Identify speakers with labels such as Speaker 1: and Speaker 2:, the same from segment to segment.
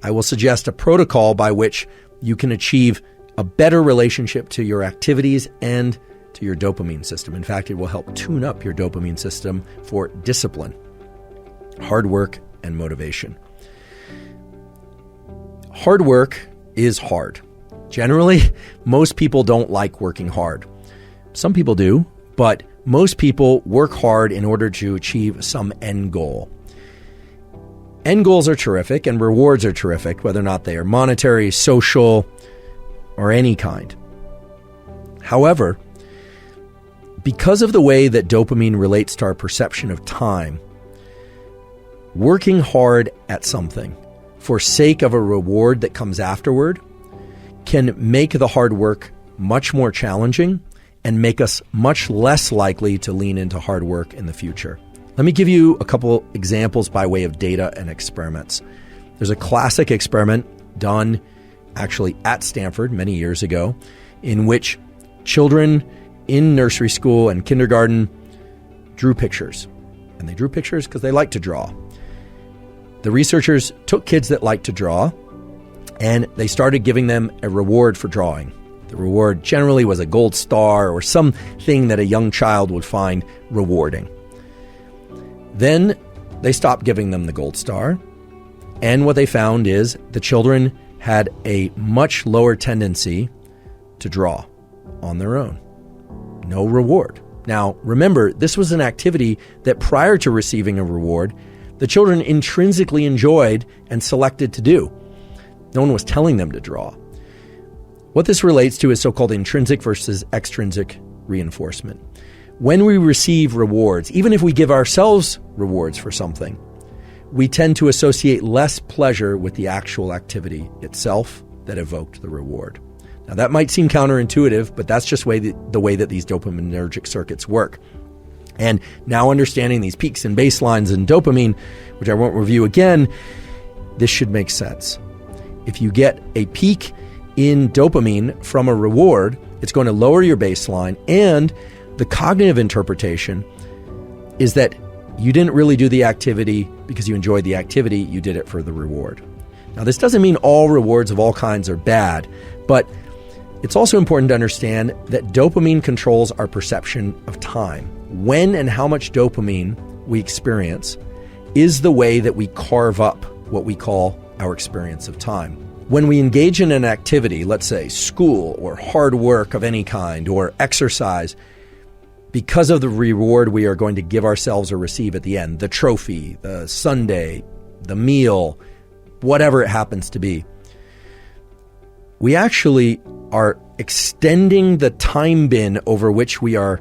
Speaker 1: I will suggest a protocol by which you can achieve a better relationship to your activities and to your dopamine system. In fact, it will help tune up your dopamine system for discipline, hard work, and motivation. Hard work is hard. Generally, most people don't like working hard. Some people do, but most people work hard in order to achieve some end goal. End goals are terrific and rewards are terrific, whether or not they are monetary, social, or any kind. However, because of the way that dopamine relates to our perception of time, working hard at something for sake of a reward that comes afterward can make the hard work much more challenging and make us much less likely to lean into hard work in the future. Let me give you a couple examples by way of data and experiments. There's a classic experiment done actually at Stanford many years ago in which children in nursery school and kindergarten drew pictures. And they drew pictures because they like to draw. The researchers took kids that like to draw and they started giving them a reward for drawing. The reward generally was a gold star or something that a young child would find rewarding. Then they stopped giving them the gold star, and what they found is the children had a much lower tendency to draw on their own. No reward. Now, remember, this was an activity that prior to receiving a reward, the children intrinsically enjoyed and selected to do. No one was telling them to draw. What this relates to is so-called intrinsic versus extrinsic reinforcement. When we receive rewards, even if we give ourselves rewards for something, we tend to associate less pleasure with the actual activity itself that evoked the reward. Now, that might seem counterintuitive, but that's just the way that these dopaminergic circuits work. And now understanding these peaks and baselines in dopamine, which I won't review again, this should make sense. If you get a peak in dopamine from a reward, it's going to lower your baseline, and the cognitive interpretation is that you didn't really do the activity because you enjoyed the activity, you did it for the reward. Now, this doesn't mean all rewards of all kinds are bad, but it's also important to understand that dopamine controls our perception of time. When and how much dopamine we experience is the way that we carve up what we call our experience of time. When we engage in an activity, let's say school or hard work of any kind or exercise, because of the reward we are going to give ourselves or receive at the end, the trophy, the sundae, the meal, whatever it happens to be, we actually are extending the time bin over which we are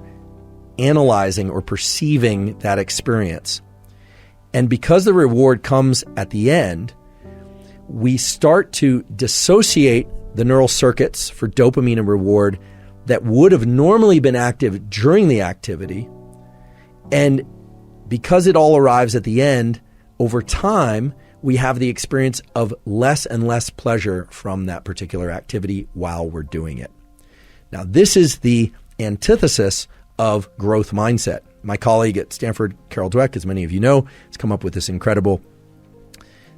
Speaker 1: analyzing or perceiving that experience. And because the reward comes at the end, we start to dissociate the neural circuits for dopamine and reward that would have normally been active during the activity. And because it all arrives at the end, over time, we have the experience of less and less pleasure from that particular activity while we're doing it. Now, this is the antithesis of growth mindset. My colleague at Stanford, Carol Dweck, as many of you know, has come up with this incredible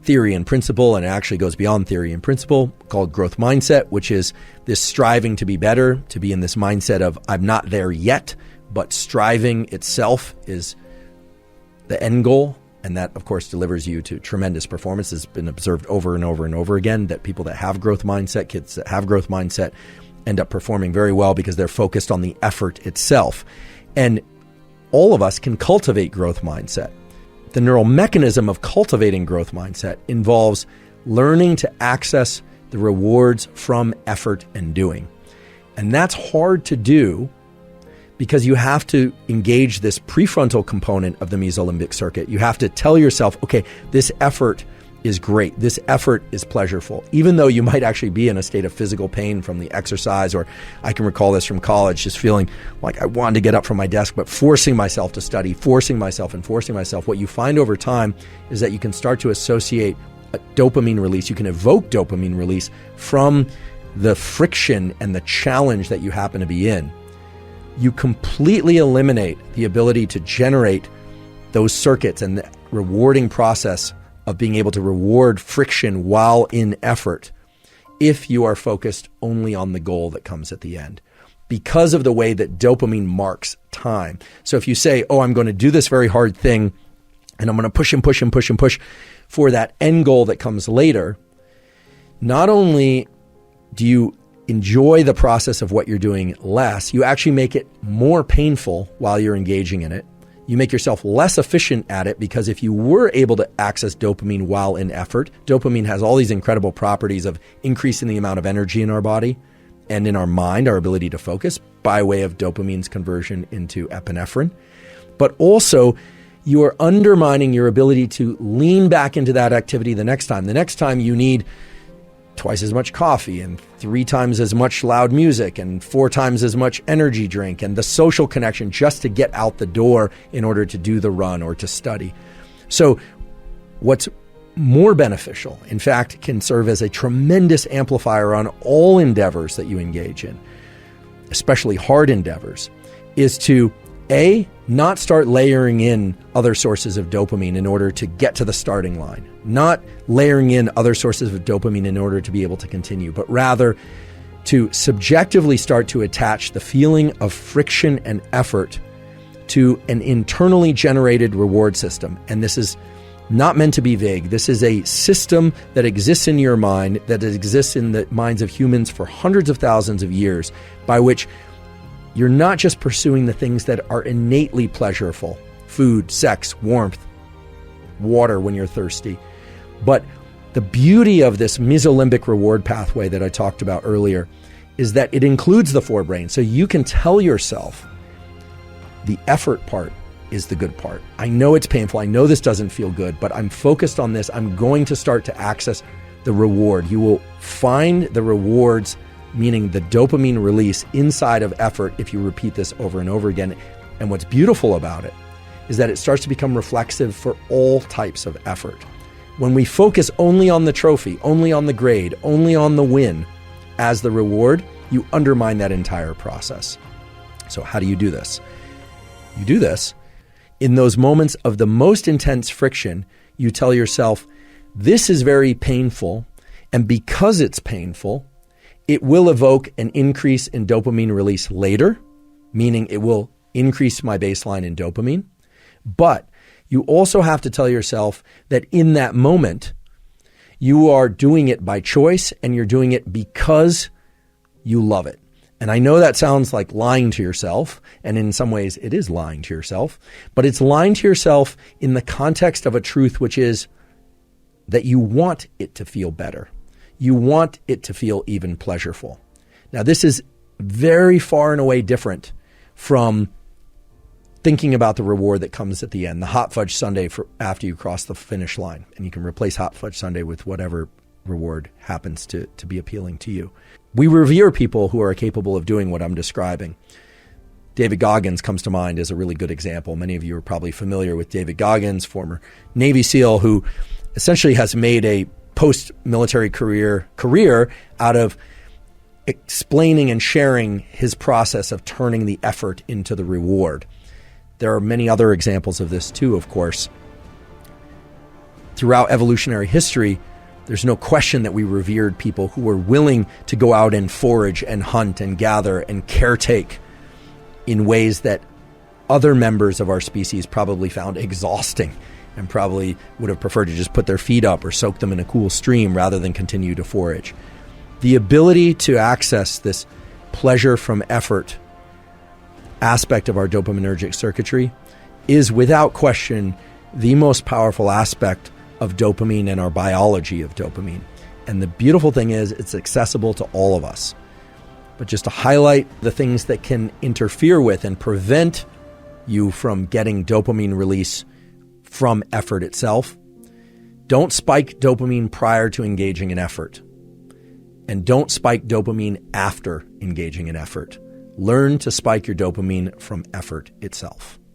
Speaker 1: theory and principle, and it actually goes beyond theory and principle, called growth mindset, which is this striving to be better, to be in this mindset of I'm not there yet, but striving itself is the end goal. And that, of course, delivers you to tremendous performance. It's been observed over and over and over again that people that have growth mindset, kids that have growth mindset, end up performing very well because they're focused on the effort itself. And all of us can cultivate growth mindset. The neural mechanism of cultivating growth mindset involves learning to access the rewards from effort and doing. And that's hard to do because you have to engage this prefrontal component of the mesolimbic circuit. You have to tell yourself, okay, this effort is great. This effort is pleasurable, even though you might actually be in a state of physical pain from the exercise, or I can recall this from college, just feeling like I wanted to get up from my desk, but forcing myself to study, forcing myself. What you find over time is that you can start to associate a dopamine release. You can evoke dopamine release from the friction and the challenge that you happen to be in. You completely eliminate the ability to generate those circuits and the rewarding process of being able to reward friction while in effort if you are focused only on the goal that comes at the end, because of the way that dopamine marks time. So if you say, oh, I'm going to do this very hard thing, and I'm going to push and push and push and push for that end goal that comes later, not only do you enjoy the process of what you're doing less, you actually make it more painful while you're engaging in it. You make yourself less efficient at it, because if you were able to access dopamine while in effort, dopamine has all these incredible properties of increasing the amount of energy in our body and in our mind, our ability to focus by way of dopamine's conversion into epinephrine. But also, you are undermining your ability to lean back into that activity the next time. The next time you need twice as much coffee and 3 times as much loud music and 4 times as much energy drink and the social connection just to get out the door in order to do the run or to study. So what's more beneficial, in fact, can serve as a tremendous amplifier on all endeavors that you engage in, especially hard endeavors, is to not start layering in other sources of dopamine in order to get to the starting line, not layering in other sources of dopamine in order to be able to continue, but rather to subjectively start to attach the feeling of friction and effort to an internally generated reward system. And this is not meant to be vague. This is a system that exists in your mind, that exists in the minds of humans for hundreds of thousands of years, by which you're not just pursuing the things that are innately pleasurable, food, sex, warmth, water when you're thirsty, but the beauty of this mesolimbic reward pathway that I talked about earlier is that it includes the forebrain. So you can tell yourself the effort part is the good part. I know it's painful. I know this doesn't feel good, but I'm focused on this. I'm going to start to access the reward. You will find the rewards, meaning the dopamine release inside of effort, if you repeat this over and over again. And what's beautiful about it is that it starts to become reflexive for all types of effort. When we focus only on the trophy, only on the grade, only on the win as the reward, you undermine that entire process. So how do you do this? You do this in those moments of the most intense friction. You tell yourself, this is very painful, and because it's painful, it will evoke an increase in dopamine release later, meaning it will increase my baseline in dopamine. But you also have to tell yourself that in that moment, you are doing it by choice and you're doing it because you love it. And I know that sounds like lying to yourself, and in some ways it is lying to yourself, but it's lying to yourself in the context of a truth, which is that you want it to feel better. You want it to feel even pleasurable. Now, this is very far and away different from thinking about the reward that comes at the end, the hot fudge sundae for after you cross the finish line. And you can replace hot fudge sundae with whatever reward happens to be appealing to you. We revere people who are capable of doing what I'm describing. David Goggins comes to mind as a really good example. Many of you are probably familiar with David Goggins, former Navy SEAL, who essentially has made a post-military career out of explaining and sharing his process of turning the effort into the reward. There are many other examples of this too, of course. Throughout evolutionary history, there's no question that we revered people who were willing to go out and forage and hunt and gather and caretake in ways that other members of our species probably found exhausting and probably would have preferred to just put their feet up or soak them in a cool stream rather than continue to forage. The ability to access this pleasure from effort aspect of our dopaminergic circuitry is without question the most powerful aspect of dopamine and our biology of dopamine. And the beautiful thing is it's accessible to all of us. But just to highlight the things that can interfere with and prevent you from getting dopamine release from effort itself, don't spike dopamine prior to engaging in effort. And don't spike dopamine after engaging in effort. Learn to spike your dopamine from effort itself.